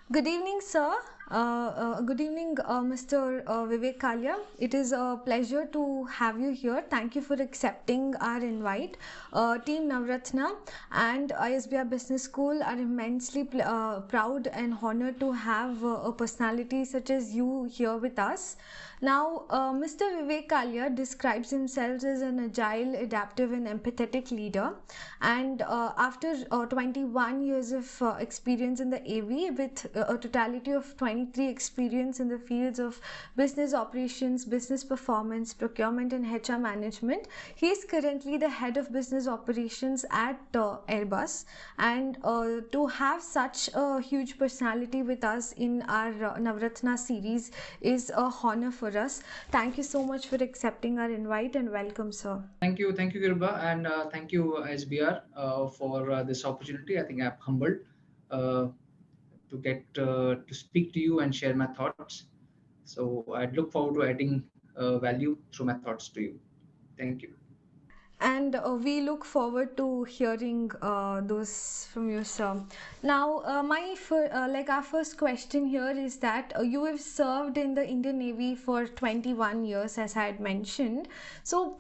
Good evening, sir. Good evening, Mr. Vivek Kalia. It is a pleasure to have you here. Thank you for accepting our invite. Team nv-Ratna and ISBR Business School are immensely proud and honored to have a personality such as you here with us. Now, Mr. Vivek Kalia describes himself as an agile, adaptive, and empathetic leader. And after 21 years of experience in the AV with a totality of 23 experience in the fields of business operations, business performance, procurement, and HR management, he is currently the head of business operations at AIRBUS. And to have such a huge personality with us in our Navratna series is a honor for us. Thank you so much for accepting our invite and welcome, sir. Thank you, Girba, and thank you, SBR, for this opportunity. I think I'm humbled uh, to get to speak to you and share my thoughts. So I'd look forward to adding value through my thoughts to you. Thank you. And we look forward to hearing those from you, sir. Now, our first question here is that you have served in the Indian Navy for 21 years, as I had mentioned. So,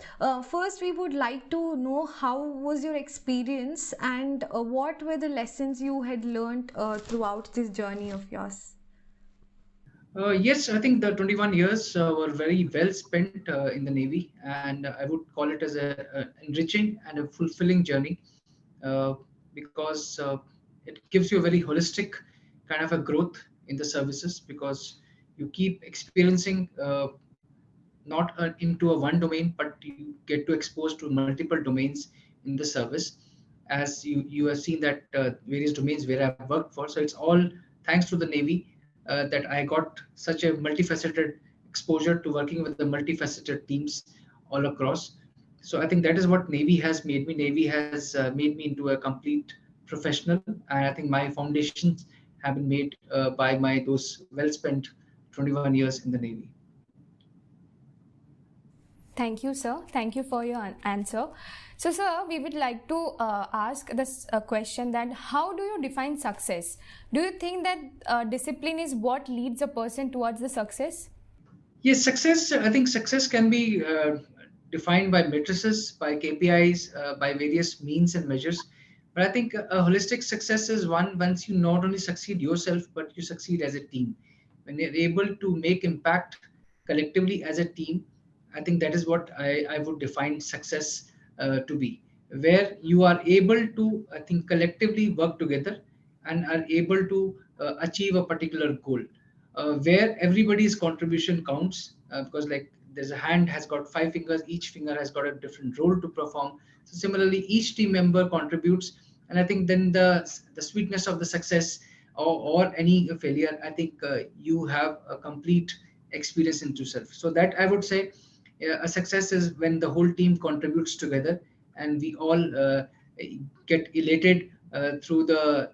first, we would like to know how was your experience and what were the lessons you had learned throughout this journey of yours. Yes, I think the 21 years were very well spent in the Navy, and I would call it as a enriching and a fulfilling journey uh, because it gives you a very holistic kind of a growth in the services because you keep experiencing not into a one domain, but you get to expose to multiple domains in the service. As you have seen that various domains where I've worked for, so it's all thanks to the Navy that I got such a multifaceted exposure to working with the multifaceted teams all across. So I think that is what Navy has made me. Navy has made me into a complete professional, and I think my foundations have been made by my those well spent 21 years in the Navy. Thank you, sir. Thank you for your answer. So, sir, we would like to ask this question that how do you define success? Do you think that discipline is what leads a person towards the success? Yes, success. I think success can be defined by matrices, by KPIs, by various means and measures. But I think a holistic success is one once you not only succeed yourself, but you succeed as a team. When you're able to make impact collectively as a team, I think that is what I would define success to be, where you are able to, I think, collectively work together and are able to achieve a particular goal where everybody's contribution counts because like there's a hand has got five fingers, each finger has got a different role to perform. So similarly each team member contributes, and I think then the sweetness of the success or any failure, I think you have a complete experience into self. So that I would say a success is when the whole team contributes together and we all get elated through the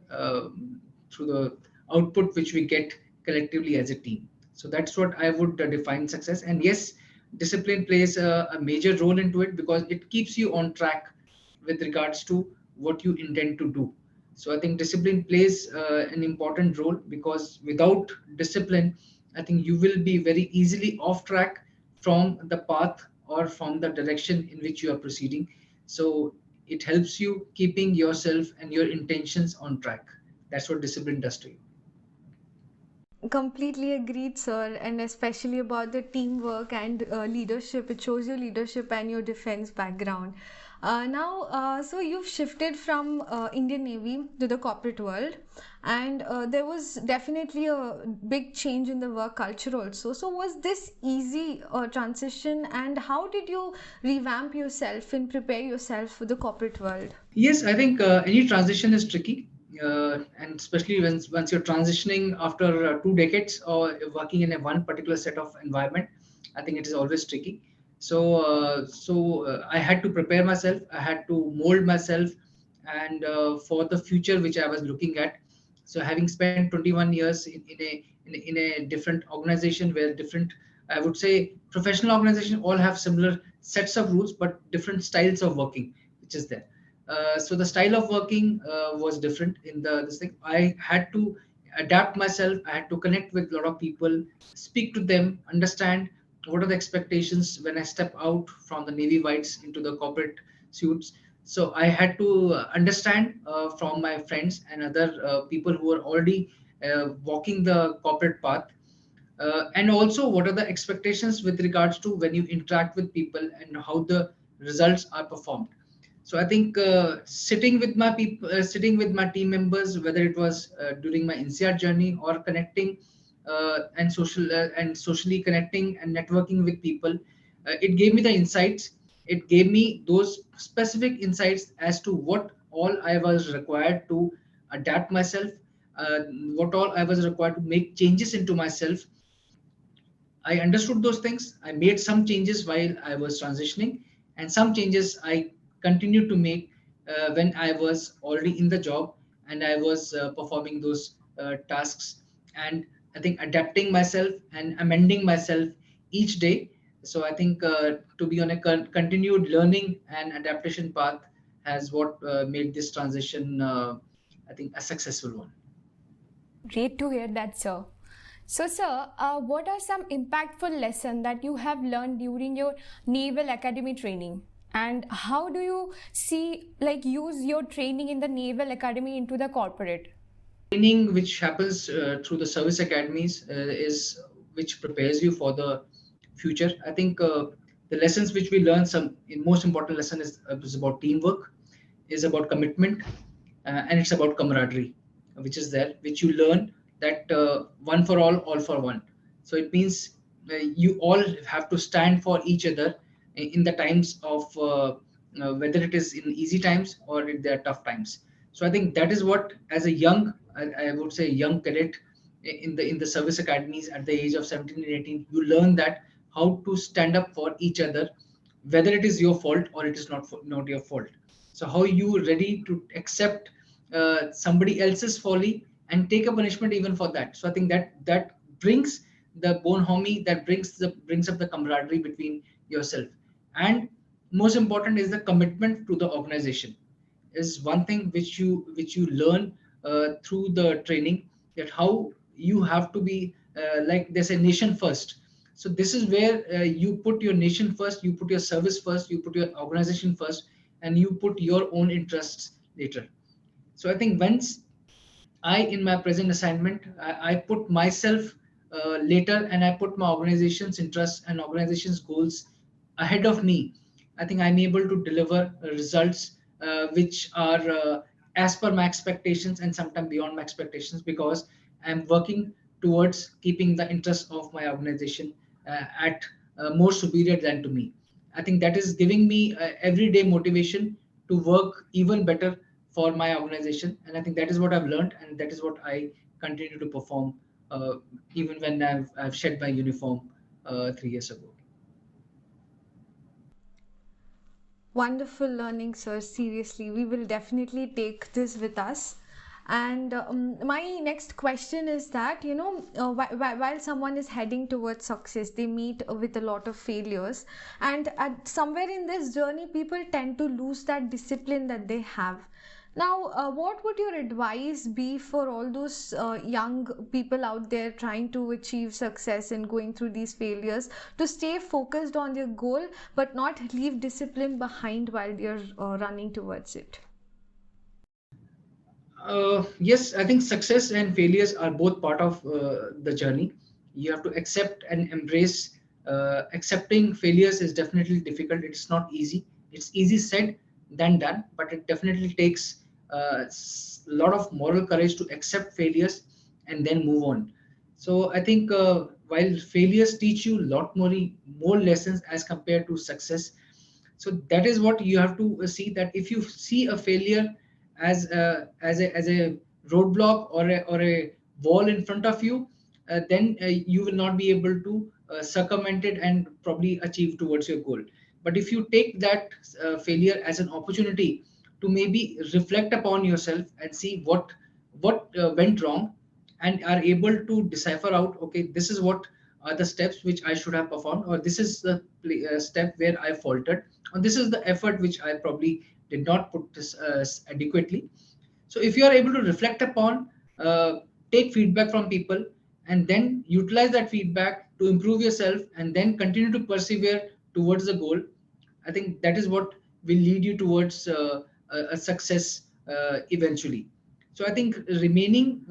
output which we get collectively as a team. So that's what I would define success. And yes, discipline plays a major role into it because it keeps you on track with regards to what you intend to do. So I think discipline plays an important role because without discipline, I think you will be very easily off track from the path or from the direction in which you are proceeding. So it helps you keeping yourself and your intentions on track. That's what discipline does to you. Completely agreed, sir, and especially about the teamwork and leadership. It shows your leadership and your defense background. So you've shifted from Indian Navy to the corporate world, and there was definitely a big change in the work culture also. So was this easy transition, and how did you revamp yourself and prepare yourself for the corporate world? Yes, I think any transition is tricky, and especially once you're transitioning after 2 decades or working in a one particular set of environment, I think it is always tricky. So I had to prepare myself. I had to mold myself, and for the future which I was looking at. So having spent 21 years in a different organization where different, I would say, professional organization all have similar sets of rules, but different styles of working, which is there. So the style of working was different in the this thing. I had to adapt myself. I had to connect with a lot of people, speak to them, understand what are the expectations when I step out from the navy whites into the corporate suits. So I had to understand from my friends and other people who are already walking the corporate path, and also what are the expectations with regards to when you interact with people and how the results are performed. So I think sitting with my people, sitting with my team members, whether it was during my NCR journey or connecting and socially connecting and networking with people, it gave me the insights. It gave me those specific insights as to what all I was required to adapt myself, uh, what all I was required to make changes into myself. I understood those things. I made some changes while I was transitioning, and some changes I continued to make when I was already in the job and I was performing those tasks. And I think adapting myself and amending myself each day. So I think to be on a continued learning and adaptation path has what made this transition, I think, a successful one. Great to hear that, sir. So, sir, what are some impactful lessons that you have learned during your Naval Academy training? And how do you use your training in the Naval Academy into the corporate? Training which happens through the service academies is which prepares you for the future. I think the lessons which we learn, some most important lesson is about teamwork, is about commitment, and it's about camaraderie, which is there, which you learn that one for all for one. So it means you all have to stand for each other in the times of whether it is in easy times or in their tough times. So I think that is what, as a young, I would say, young cadet in the service academies at the age of 17 and 18, you learn that how to stand up for each other, whether it is your fault or it is not your fault. So how you ready to accept somebody else's folly and take a punishment even for that. So I think that brings the bonhomie, that brings up the camaraderie between yourself. And most important is the commitment to the organization is one thing which you learn through the training, that how you have to be like there's a nation first. So this is where you put your nation first, you put your service first, you put your organization first, and you put your own interests later. So I think once in my present assignment, I put myself later, and I put my organization's interests and organization's goals ahead of me. I think I'm able to deliver results which are as per my expectations and sometimes beyond my expectations, because I'm working towards keeping the interests of my organization at more superior than to me. I think that is giving me everyday motivation to work even better for my organization. And I think that is what I've learned, and that is what I continue to perform even when I've shed my uniform 3 years ago. Wonderful learning, sir. Seriously, we will definitely take this with us. And my next question is that, while someone is heading towards success, they meet with a lot of failures. And somewhere in this journey, people tend to lose that discipline that they have. Now, what would your advice be for all those young people out there trying to achieve success and going through these failures to stay focused on their goal but not leave discipline behind while they're running towards it? Yes, I think success and failures are both part of the journey. You have to accept and embrace. Accepting failures is definitely difficult. It's not easy. It's easy said than done, but it definitely takes a lot of moral courage to accept failures and then move on. So I think while failures teach you a lot more lessons as compared to success, so that is what you have to see, that if you see a failure as a roadblock or a wall in front of you, then you will not be able to circumvent it and probably achieve towards your goal. But if you take that failure as an opportunity to maybe reflect upon yourself and see what went wrong, and are able to decipher out, okay, this is what are the steps which I should have performed, or this is the step where I faltered, or this is the effort which I probably did not put this adequately. So if you are able to reflect upon uh, take feedback from people and then utilize that feedback to improve yourself and then continue to persevere towards the goal, I think that is what will lead you towards a success eventually. So I think remaining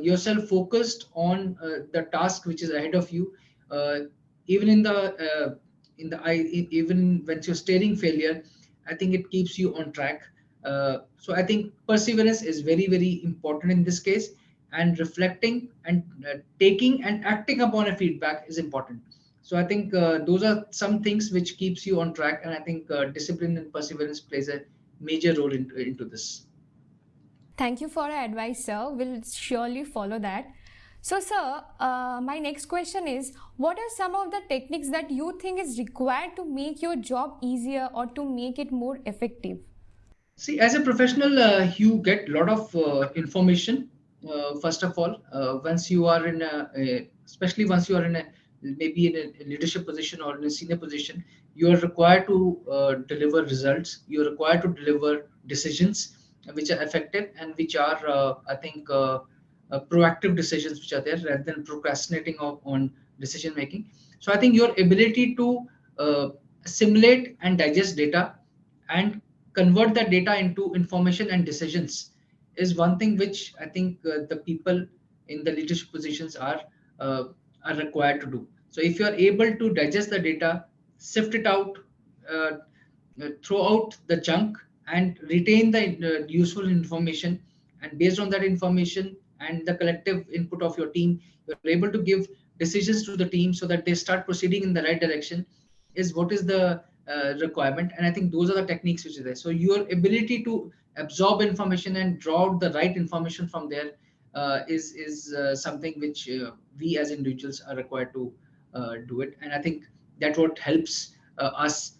yourself focused on the task which is ahead of you, uh, even in the even when you're staring failure, I think it keeps you on track. So I think perseverance is very, very important in this case, and reflecting and taking and acting upon a feedback is important. So I think those are some things which keeps you on track, and I think discipline and perseverance plays a major role into this. Thank you for your advice, sir. We'll surely follow that. So, sir, my next question is, what are some of the techniques that you think is required to make your job easier or to make it more effective? See, as a professional, you get a lot of information. First of all, once you are in especially once you are in a maybe in a leadership position or in a senior position, you are required to deliver results. You are required to deliver decisions which are effective and which are, I think, proactive decisions which are there rather than procrastinating on decision making. So I think your ability to assimilate and digest data and convert that data into information and decisions is one thing which I think the people in the leadership positions uh, are required to do. So if you are able to digest the data, sift it out, uh, throw out the junk, and retain the useful information, and based on that information and the collective input of your team, you're able to give decisions to the team so that they start proceeding in the right direction, is what is the requirement. And I think those are the techniques which are there. So your ability to absorb information and draw out the right information from there is something which we as individuals are required to do it. And I think that what helps us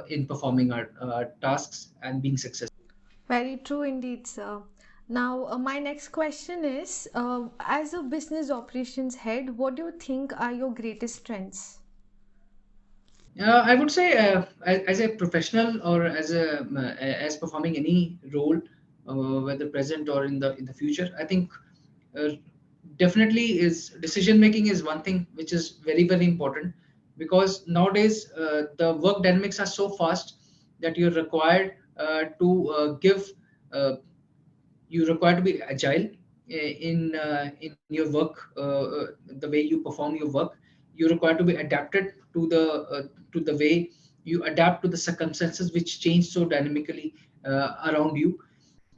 in performing our tasks and being successful. Very true indeed, sir. Now, my next question is, as a business operations head, what do you think are your greatest strengths? I would say, as a professional or as performing any role, whether present or in the future, I think uh, definitely is decision making is one thing which is very, very important, because nowadays the work dynamics are so fast that you're required to give you require to be agile in your work, the way you perform your work. You require to be adapted to the way you adapt to the circumstances which change so dynamically around you.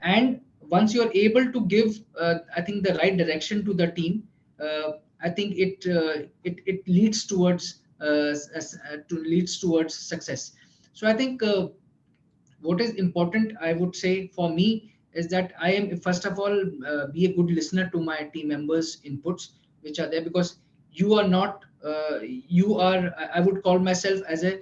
And once you're able to give I think the right direction to the team, I think it leads towards leads towards success. So I think what is important, I would say, for me is that I am first of all be a good listener to my team members inputs which are there, because you are not you are, I would call myself as a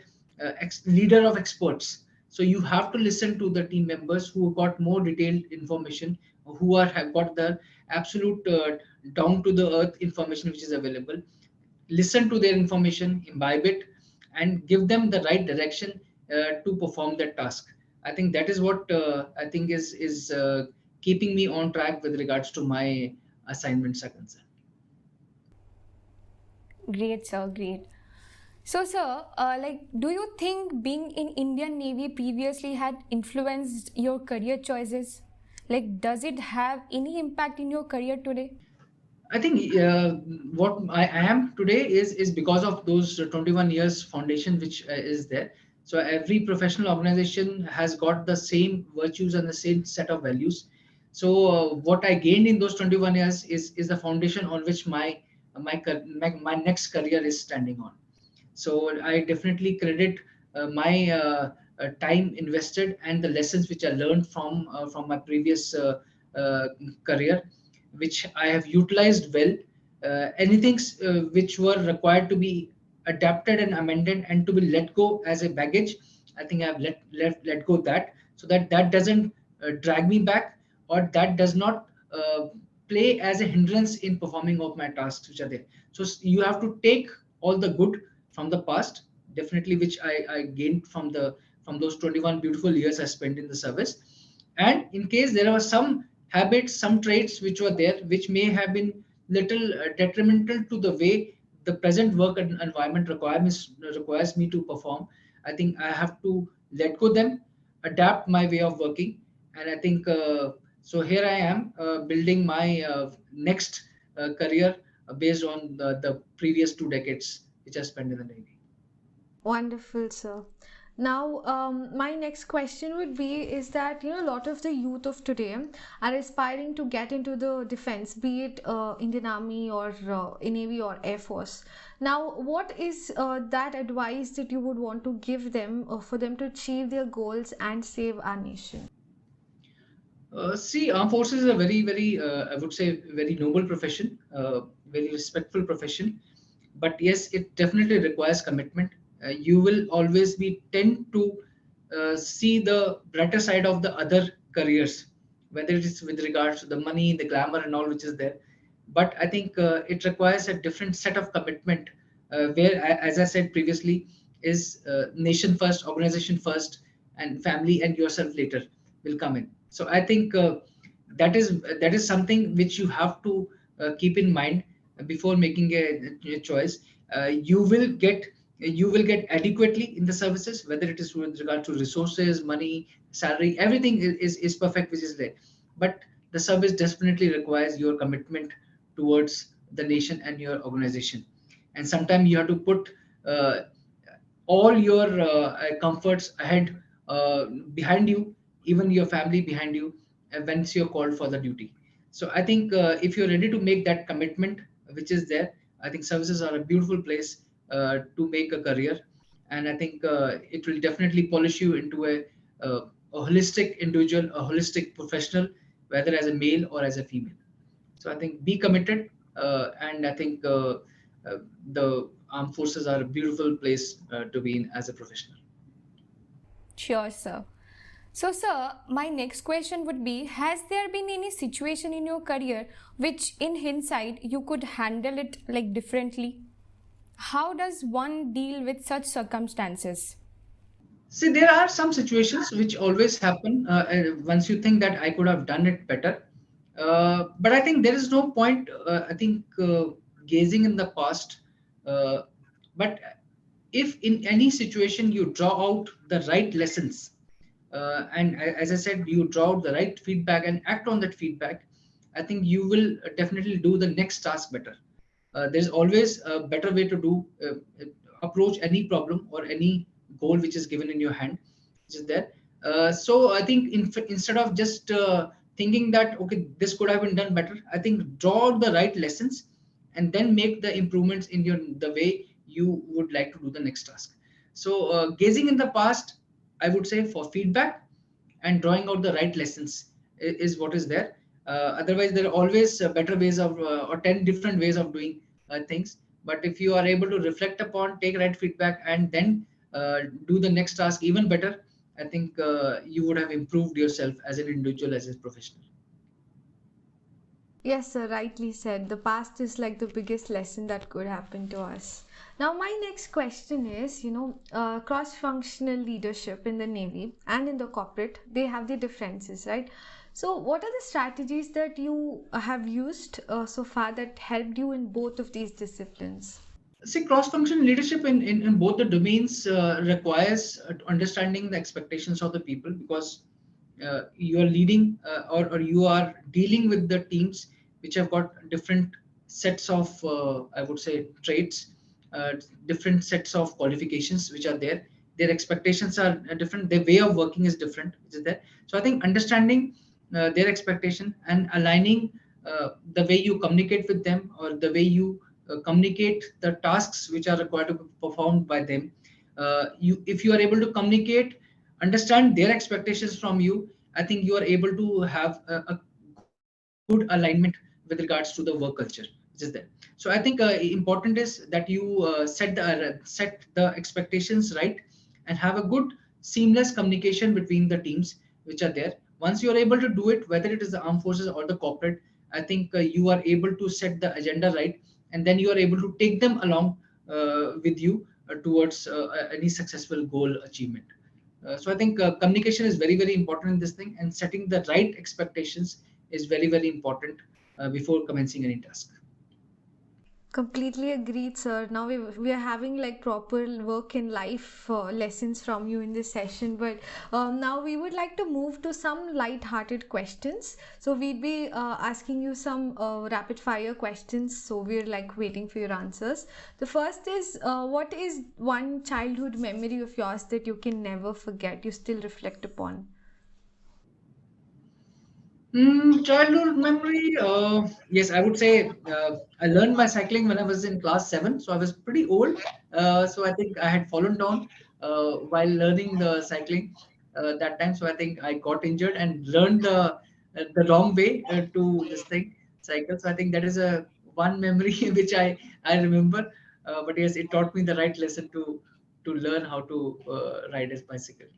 leader of experts. So you have to listen to the team members who got more detailed information, who are have got the absolute down to the earth information which is available. Listen to their information, imbibe it, and give them the right direction to perform that task. I think that is what I think is keeping me on track with regards to my assignments are concerned. Great, sir. Great. So, sir, do you think being in Indian Navy previously had influenced your career choices? Like, does it have any impact in your career today? I think what I am today is because of those 21 years foundation which is there. So every professional organization has got the same virtues and the same set of values. So what I gained in those 21 years is the foundation on which my next career is standing on. So I definitely credit my time invested and the lessons which I learned from my previous uh, career, which I have utilized well. Anything which were required to be adapted and amended and to be let go as a baggage, I think I've let go that, so that that doesn't drag me back, or that does not play as a hindrance in performing of my tasks which are there. So you have to take all the good from the past, definitely, which I gained from those 21 beautiful years I spent in the service. And in case there are some habits, some traits which were there, which may have been little detrimental to the way the present work environment requires me to perform. I think I have to let go them, adapt my way of working, and I think so. Here I am building my next career based on the previous 2 decades which I spent in the Navy. Wonderful, sir. Now, my next question would be is that, a lot of the youth of today are aspiring to get into the defense, be it Indian Army or in Navy or Air Force. Now, what is that advice that you would want to give them for them to achieve their goals and save our nation? See, armed forces is a very, very, I would say, very noble profession, very respectful profession. But yes, it definitely requires commitment. You will always be tend to see the brighter side of the other careers, whether it is with regards to the money, the glamour, and all which is there. But I think it requires a different set of commitment, where, as I said previously, is nation first, organization first, and family and yourself later will come in. So I think that is something which you have to keep in mind before making a choice. You will get adequately in the services, whether it is with regard to resources, money, salary, everything is perfect, which is there. But the service definitely requires your commitment towards the nation and your organization. And sometimes you have to put uh, all your comforts ahead, behind you, even your family behind you, once you're called for the duty. So I think if you're ready to make that commitment, which is there, I think services are a beautiful place to make a career. And I think it will definitely polish you into a holistic individual, a holistic professional, whether as a male or as a female. So I think be committed, and I think the armed forces are a beautiful place to be in as a professional. Sure, sir. So, sir, my next question would be, has there been any situation in your career which, in hindsight, you could handle it like differently? How does one deal with such circumstances? See, there are some situations which always happen once you think that I could have done it better. But I think there is no point, I think, gazing in the past. Uh, but if in any situation you draw out the right lessons, and as I said, you draw out the right feedback and act on that feedback, I think you will definitely do the next task better. There's always a better way to do approach any problem or any goal which is given in your hand, which is there. So I think instead of just thinking that okay, this could have been done better, I think draw out the right lessons and then make the improvements in your the way you would like to do the next task. So gazing in the past, I would say, for feedback and drawing out the right lessons is what is there. Otherwise, there are always better ways of or 10 different ways of doing things. But if you are able to reflect upon, take right feedback, and then do the next task even better, I think you would have improved yourself as an individual, as a professional. Yes, sir, rightly said. The past is like the biggest lesson that could happen to us. Now, my next question is, cross-functional leadership in the Navy and in the corporate, they have the differences, right? So, what are the strategies that you have used so far that helped you in both of these disciplines? See, cross-functional leadership in both the domains requires understanding the expectations of the people, because you are leading or you are dealing with the teams which have got different sets of, I would say, traits, uh, different sets of qualifications which are there. Their expectations are different. Their way of working is different, which is there. So I think understanding their expectation and aligning the way you communicate with them, or the way you communicate the tasks which are required to be performed by them. If you are able to communicate, understand their expectations from you, I think you are able to have a good alignment with regards to the work culture which is there. So I think important is that you set the expectations right, and have a good seamless communication between the teams which are there. Once you are able to do it, whether it is the armed forces or the corporate, I think you are able to set the agenda right, and then you are able to take them along with you towards any successful goal achievement. So I think communication is very, very important in this thing, and setting the right expectations is very, very important before commencing any task. Completely agreed, sir. Now we are having like proper work in life lessons from you in this session. But now we would like to move to some light-hearted questions. So we'd be asking you some rapid fire questions. So we're like waiting for your answers. The first is, what is one childhood memory of yours that you can never forget, you still reflect upon? Childhood memory. Yes, I would say I learned my cycling when I was in class 7, so I was pretty old. So I think I had fallen down while learning the cycling that time. So I think I got injured and learned the wrong way to this thing cycle. So I think that is a one memory which I remember. But yes, it taught me the right lesson to learn how to ride a bicycle.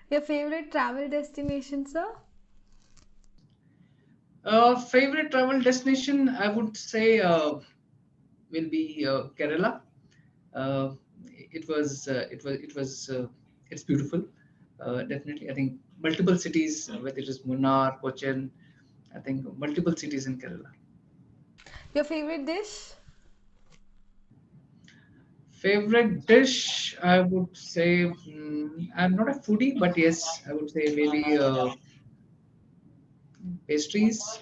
Your favorite travel destination, sir? Favorite travel destination, I would say, will be Kerala. Uh, it's beautiful. Definitely, I think multiple cities, whether it is Munnar, Cochin, I think multiple cities in Kerala. Your favorite dish? Favorite dish, I would say, I'm not a foodie, but yes, I would say maybe pastries.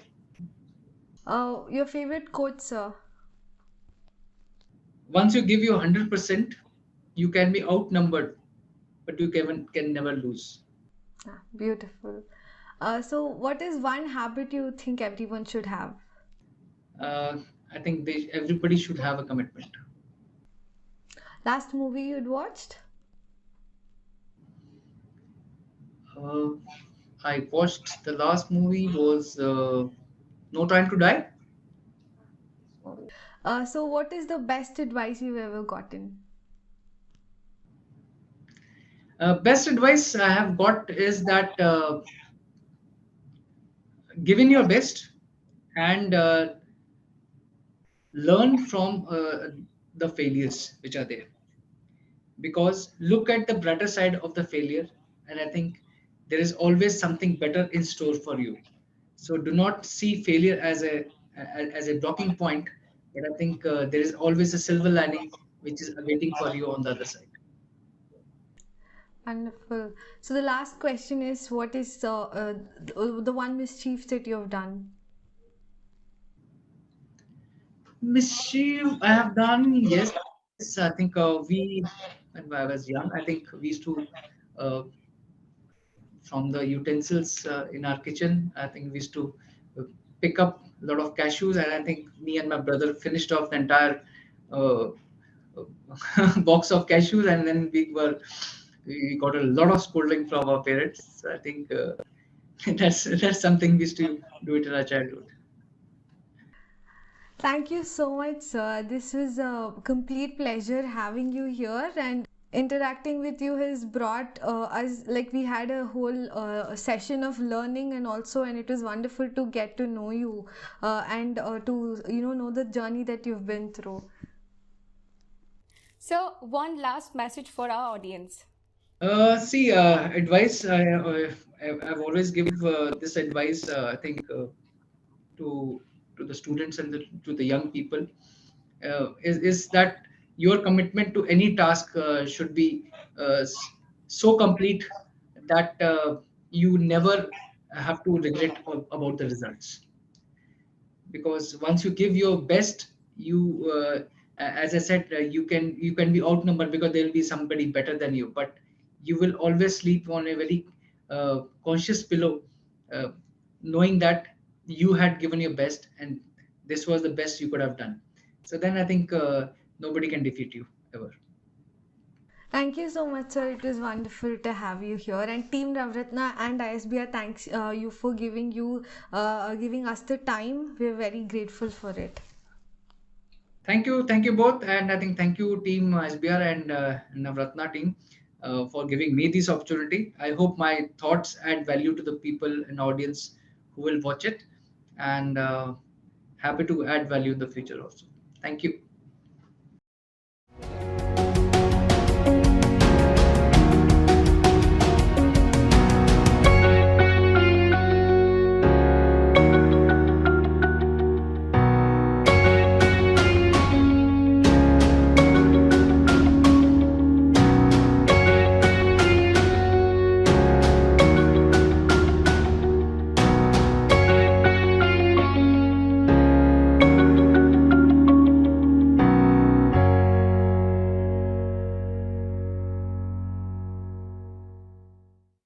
Your favorite quote, sir? Once you give your 100%, you can be outnumbered, but you can never lose. Ah, beautiful. So, what is one habit you think everyone should have? uh, I think everybody should have a commitment. Last movie you'd watched? Uh, I watched the last movie was No Time to Die. So, what is the best advice you've ever gotten? Best advice I have got is that give in your best and learn from the failures which are there. Because look at the brighter side of the failure, and I think there is always something better in store for you. So do not see failure as a blocking point, but I think there is always a silver lining which is awaiting for you on the other side. Wonderful. So, the last question is, what is the one mischief that you have done? Mischief I have done, yes. I think when I was young, I think we used to uh, from the utensils in our kitchen. I think we used to uh, pick up a lot of cashews, and I think me and my brother finished off the entire uh, box of cashews, and then we got a lot of scolding from our parents. So I think that's something we used to do it in our childhood. Thank you so much, sir. This was a complete pleasure having you here, and interacting with you has brought us, like, we had a whole session of learning, and it was wonderful to get to know you and to know the journey that you've been through. So, one last message for our audience. See, advice. I've always give this advice. I think to the students and to the young people is that your commitment to any task should be so complete that you never have to regret about the results. Because once you give your best, you as I said, you can be outnumbered because there will be somebody better than you, but you will always sleep on a very conscious pillow, uh, knowing that you had given your best and this was the best you could have done. So then I think nobody can defeat you ever. Thank you so much, sir. It was wonderful to have you here. And Team Navratna and ISBR, thanks you for giving us the time. We're very grateful for it. Thank you both, and I think thank you team SBR and Navratna team for giving me this opportunity. I hope my thoughts add value to the people and audience who will watch it, and happy to add value in the future also. Thank you.